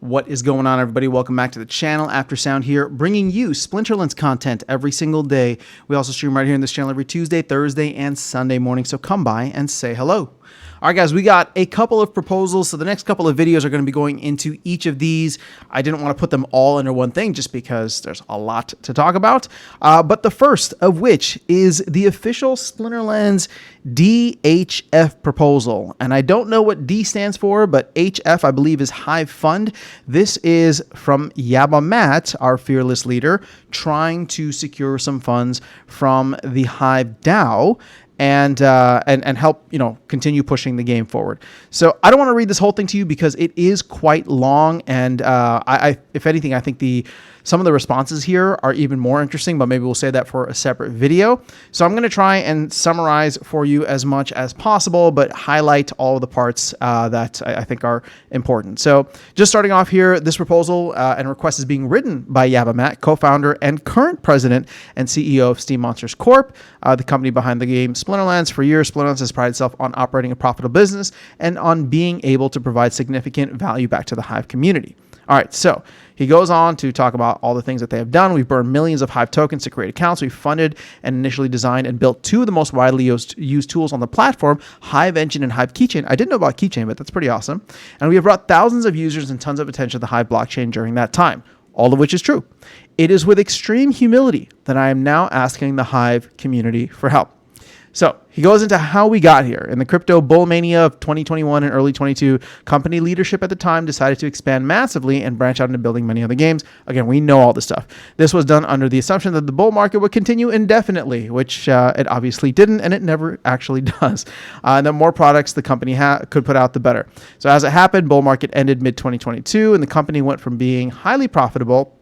What is going on, everybody? Welcome back to the channel. After Sound here, bringing you Splinterlands content every single day. We also stream right here in this channel every Tuesday, Thursday, and Sunday morning, so come by and say hello. All right, guys, we got a couple of proposals, so the next couple of videos are going to be going into each of these. I didn't want to put them all into one thing just because there's a lot to talk about, but the first of which is the official Splinterlands DHF proposal. And I don't know what D stands for, but HF, I believe, is Hive Fund. This is from Matt, our fearless leader, trying to secure some funds from the Hive DAO and help, continue pushing the game forward. So I don't want to read this whole thing to you because it is quite long, and if anything, I think some of the responses here are even more interesting, but maybe we'll say that for a separate video. So I'm going to try and summarize for you as much as possible, but highlight all of the parts that I think are important. So just starting off here, this proposal and request is being written by Matt, co-founder and current president and CEO of Steam Monsters Corp., the company behind the game Splinterlands. For years, Splinterlands has prided itself on operating a profitable business and on being able to provide significant value back to the Hive community. All right, so he goes on to talk about all the things that they have done. We've burned millions of Hive tokens to create accounts. We've funded and initially designed and built two of the most widely used tools on the platform, Hive Engine and Hive Keychain. I didn't know about Keychain, but that's pretty awesome. And we have brought thousands of users and tons of attention to the Hive blockchain during that time, all of which is true. It is with extreme humility that I am now asking the Hive community for help. So he goes into how we got here. In the crypto bull mania of 2021 and early 22, company leadership at the time decided to expand massively and branch out into building many other games. Again, we know all this stuff. This was done under the assumption that the bull market would continue indefinitely, which it obviously didn't, and it never actually does. And the more products the company could put out, the better. So as it happened, bull market ended mid-2022, and the company went from being highly profitable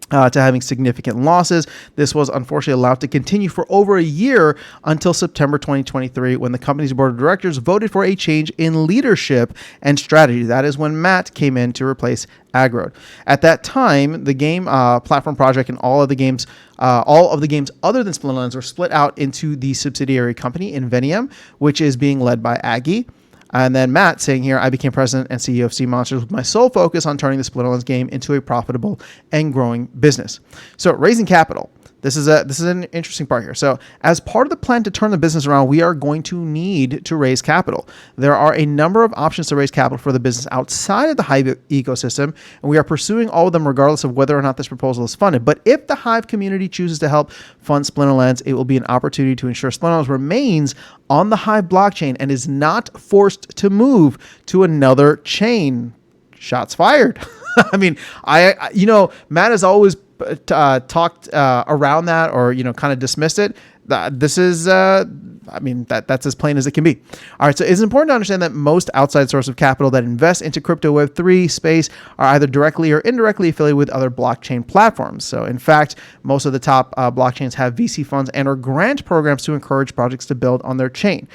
to having significant losses. This was unfortunately allowed to continue for over a year until September 2023, when the company's board of directors voted for a change in leadership and strategy. That is when Matt came in to replace Agrod. At that time, the game platform project and all of the games other than Splinterlands were split out into the subsidiary company Invenium, which is being led by Aggie. And then Matt saying here, I became president and CEO of Steam Monsters with my sole focus on turning the Splinterlands game into a profitable and growing business. So raising capital. This is an interesting part here. So as part of the plan to turn the business around, we are going to need to raise capital. There are a number of options to raise capital for the business outside of the Hive ecosystem, and we are pursuing all of them regardless of whether or not this proposal is funded. But if the Hive community chooses to help fund Splinterlands, it will be an opportunity to ensure Splinterlands remains on the Hive blockchain and is not forced to move to another chain. Shots fired. I mean, Matt has always talked around that, or kind of dismissed it. This is that's as plain as it can be. All right, so it's important to understand that most outside source of capital that invest into crypto Web3 space are either directly or indirectly affiliated with other blockchain platforms. So in fact, most of the top blockchains have VC funds and or grant programs to encourage projects to build on their chain.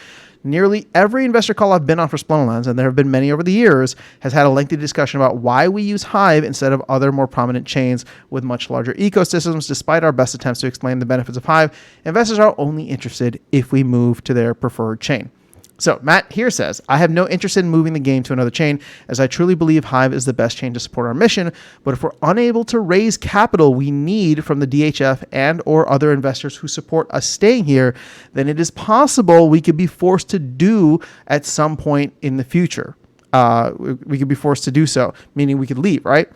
Nearly every investor call I've been on for Splinterlands, and there have been many over the years, has had a lengthy discussion about why we use Hive instead of other more prominent chains with much larger ecosystems. Despite our best attempts to explain the benefits of Hive, investors are only interested if we move to their preferred chain. So Matt here says, I have no interest in moving the game to another chain, as I truly believe Hive is the best chain to support our mission. But if we're unable to raise capital we need from the DHF and or other investors who support us staying here, then it is possible we could be forced to do at some point in the future. We could be forced to do so, meaning we could leave, right?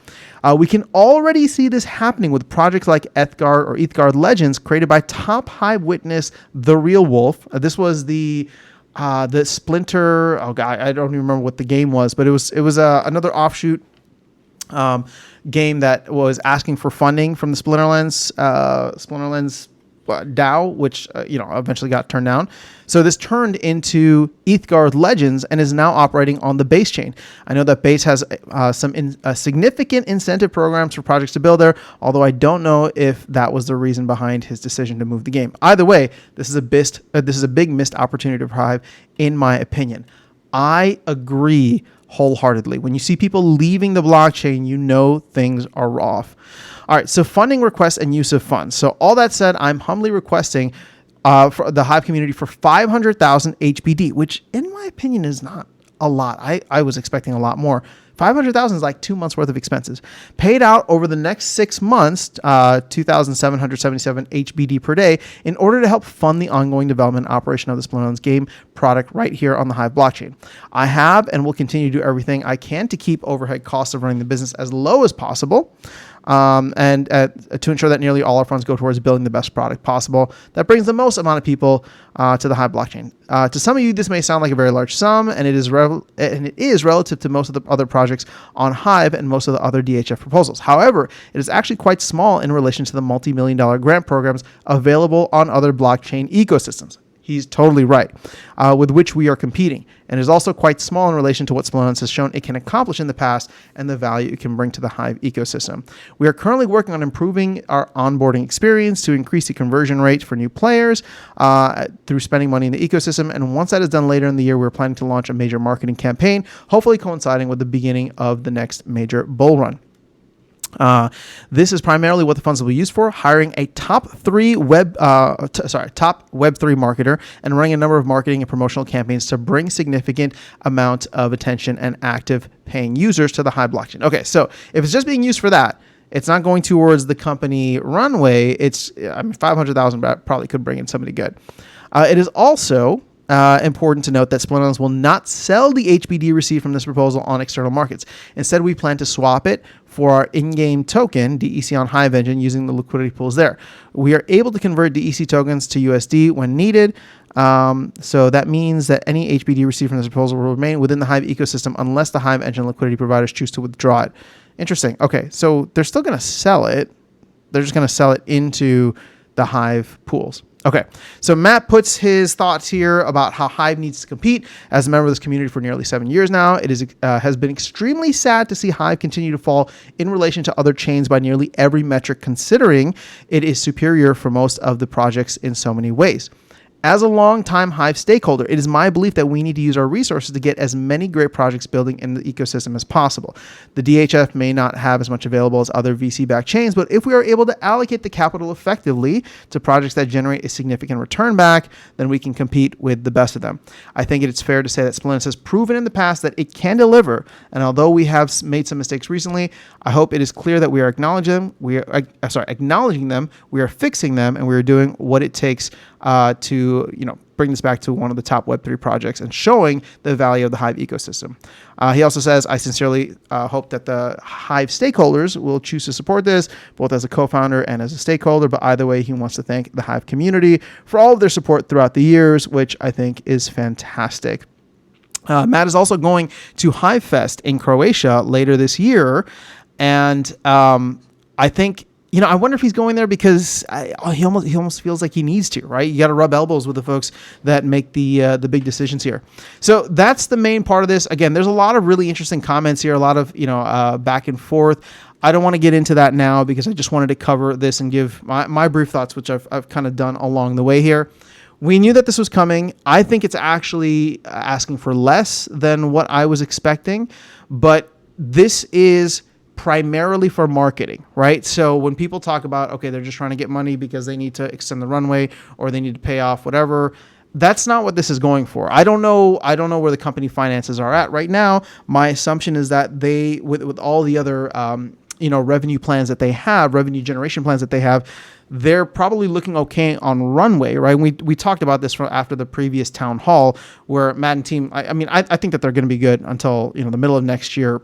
We can already see this happening with projects like ETHGARD Legends, created by top Hive witness, The Real Wolf. This was the Splinter. Oh god, I don't even remember what the game was, but it was another offshoot game that was asking for funding from the Splinterlands DAO, which eventually got turned down. So this turned into ETHGARD Legends and is now operating on the Base chain. I know that Base has some significant incentive programs for projects to build there, although I don't know if that was the reason behind his decision to move the game. Either way, this is a big missed opportunity for Hive, in my opinion. I agree wholeheartly. When you see people leaving the blockchain, you know things are off. All right, so funding requests and use of funds. So all that said, I'm humbly requesting for the Hive community for 500,000 HBD, which in my opinion is not a lot. I was expecting a lot more. $500,000 is like 2 months worth of expenses paid out over the next 6 months, 2,777 HBD per day, in order to help fund the ongoing development and operation of the Splinterlands game product right here on the Hive blockchain. I have and will continue to do everything I can to keep overhead costs of running the business as low as possible. And to ensure that nearly all our funds go towards building the best product possible that brings the most amount of people to the Hive blockchain. To some of you, this may sound like a very large sum, and it is relative to most of the other projects on Hive and most of the other DHF proposals. However, it is actually quite small in relation to the multi-million-dollar grant programs available on other blockchain ecosystems. He's totally right, with which we are competing, and is also quite small in relation to what Splinterlands has shown it can accomplish in the past and the value it can bring to the Hive ecosystem. We are currently working on improving our onboarding experience to increase the conversion rate for new players through spending money in the ecosystem, and once that is done later in the year, we're planning to launch a major marketing campaign, hopefully coinciding with the beginning of the next major bull run. This is primarily what the funds will be used for: hiring a top Web3 marketer and running a number of marketing and promotional campaigns to bring significant amount of attention and active paying users to the Hive blockchain. Okay, so if it's just being used for that, it's not going towards the company runway. It's, I mean, 500,000 probably could bring in somebody good. It is also important to note that Splinterlands will not sell the HBD received from this proposal on external markets. Instead, we plan to swap it for our in-game token, DEC on Hive Engine, using the liquidity pools there. We are able to convert DEC tokens to USD when needed. So that means that any HBD received from this proposal will remain within the Hive ecosystem unless the Hive Engine liquidity providers choose to withdraw it. Interesting. Okay, so they're still going to sell it. They're just going to sell it into the Hive pools. Okay, so Matt puts his thoughts here about how Hive needs to compete. As a member of this community for nearly 7 years now, it has been extremely sad to see Hive continue to fall in relation to other chains by nearly every metric, considering it is superior for most of the projects in so many ways. As a longtime Hive stakeholder, it is my belief that we need to use our resources to get as many great projects building in the ecosystem as possible. The DHF may not have as much available as other VC-backed chains, but if we are able to allocate the capital effectively to projects that generate a significant return back, then we can compete with the best of them. I think it is fair to say that Splinterlands has proven in the past that it can deliver, and although we have made some mistakes recently, I hope it is clear that we are acknowledging them, we are fixing them, and we are doing what it takes to bring this back to one of the top Web3 projects and showing the value of the Hive ecosystem. He also says, I sincerely hope that the Hive stakeholders will choose to support this, both as a co-founder and as a stakeholder. But either way, he wants to thank the Hive community for all of their support throughout the years, which I think is fantastic. Matt is also going to Hive Fest in Croatia later this year. And I think, I wonder if he's going there because he almost feels like he needs to, right? You got to rub elbows with the folks that make the big decisions here. So that's the main part of this. Again, there's a lot of really interesting comments here, a lot of back and forth. I don't want to get into that now because I just wanted to cover this and give my brief thoughts, which I've kind of done along the way here. We knew that this was coming. I think it's actually asking for less than what I was expecting, but this is primarily for marketing, right? So when people talk about, okay, they're just trying to get money because they need to extend the runway or they need to pay off whatever, that's not what this is going for. I don't know where the company finances are at right now. My assumption is that they, with all the other, revenue plans that they have, revenue generation plans that they have, they're probably looking okay on runway, right? We talked about this after the previous town hall where Matt and team, I think that they're going to be good until, the middle of next year.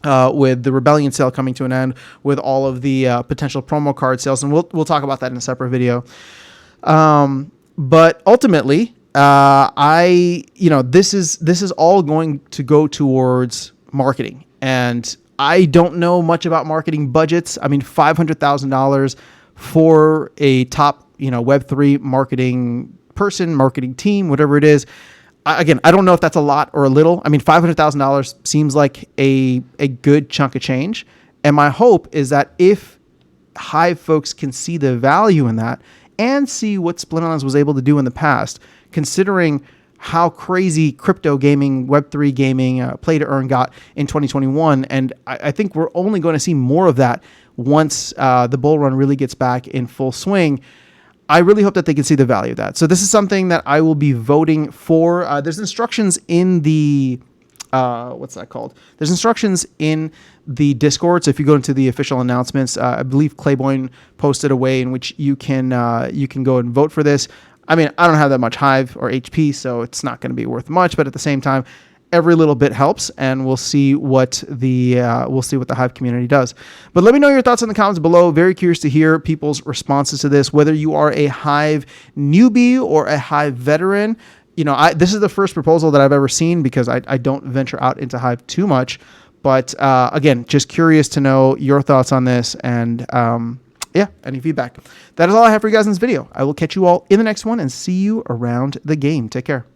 With the Rebellion sale coming to an end, with all of the potential promo card sales, and we'll talk about that in a separate video. But ultimately, this is all going to go towards marketing, and I don't know much about marketing budgets. I mean, $500,000 for a top Web3 marketing team, whatever it is. Again, I don't know if that's a lot or a little. I mean, $500,000 seems like a good chunk of change. And my hope is that if Hive folks can see the value in that and see what Splinterlands was able to do in the past, considering how crazy crypto gaming, Web3 gaming, play to earn got in 2021. And I think we're only going to see more of that once the bull run really gets back in full swing. I really hope that they can see the value of that. So this is something that I will be voting for. There's instructions in the what's that called? There's instructions in the Discord. So if you go into the official announcements, I believe Clayboyne posted a way in which you can go and vote for this. I mean, I don't have that much Hive or HP, so it's not going to be worth much. But at the same time, every little bit helps, and we'll see what the Hive community does. But let me know your thoughts in the comments below. Very curious to hear people's responses to this, whether you are a Hive newbie or a Hive veteran. This is the first proposal that I've ever seen because I don't venture out into Hive too much. But again, just curious to know your thoughts on this and any feedback. That is all I have for you guys in this video. I will catch you all in the next one and see you around the game. Take care.